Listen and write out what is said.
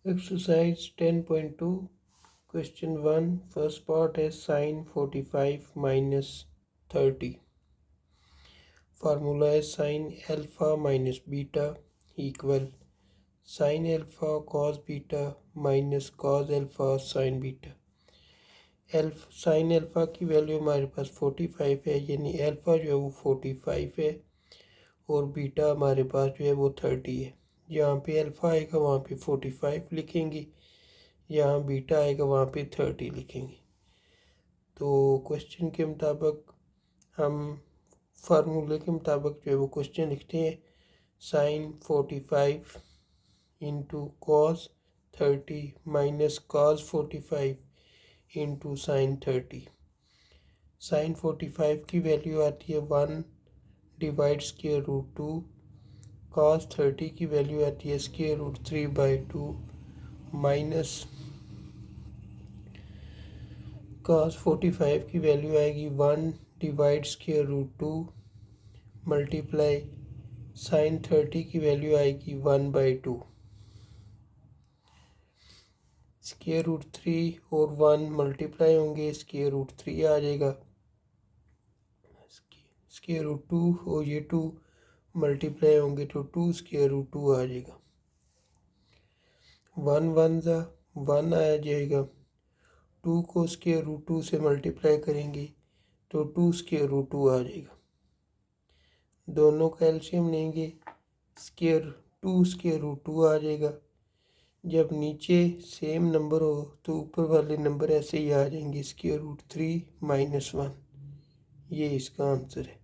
Exercise 10.2 Question 1 First part is sin 45 minus 30. Formula is sin alpha minus beta equal sin alpha cos beta minus cos alpha sin beta. sin alpha की value हमारे पास 45 है, यानी alpha जो है वो 45 है और बीटा हमारे पास जो है वो 30 है। जहाँ पे अल्फ़ा आएगा वहाँ पे 45 लिखेंगे, यहाँ बीटा आएगा वहाँ पे 30 लिखेंगे। तो क्वेश्चन के मुताबिक हम फार्मूले के मुताबिक जो है वो क्वेश्चन लिखते हैं sine 45 into cos 30 minus cos 45 into sine 30। Sine 45 की वैल्यू आती है 1 डिवाइड स्क्वायर रूट 2, कॉस 30 की वैल्यू आती है स्क्वायर रूट 3/2 माइनस कॉस 45 की वैल्यू आएगी 1 divide square root 2 multiply sine 30 की वैल्यू आएगी 1/2। स्क्वायर रूट 3 और 1 मल्टीप्लाई होंगे, स्क्वायर रूट 3 आ जाएगा, स्क्वायर रूट 2 और ये 2 मल्टीप्लाई होंगे तो 2 स्क्वायर रूट 2 आ जाएगा। 1 1 ज़ा 1 आ जाएगा, 2 को स्क्वायर रूट 2 से मल्टीप्लाई करेंगे तो 2 स्क्वायर रूट 2 आ जाएगा। दोनों का एलसीएम लेंगे, टू स्क्वायर रूट 2 आ जाएगा। जब नीचे सेम नंबर हो तो ऊपर वाले नंबर ऐसे ही आ जाएंगे, स्क्वायर रूट 3 - 1। ये इसका आंसर है।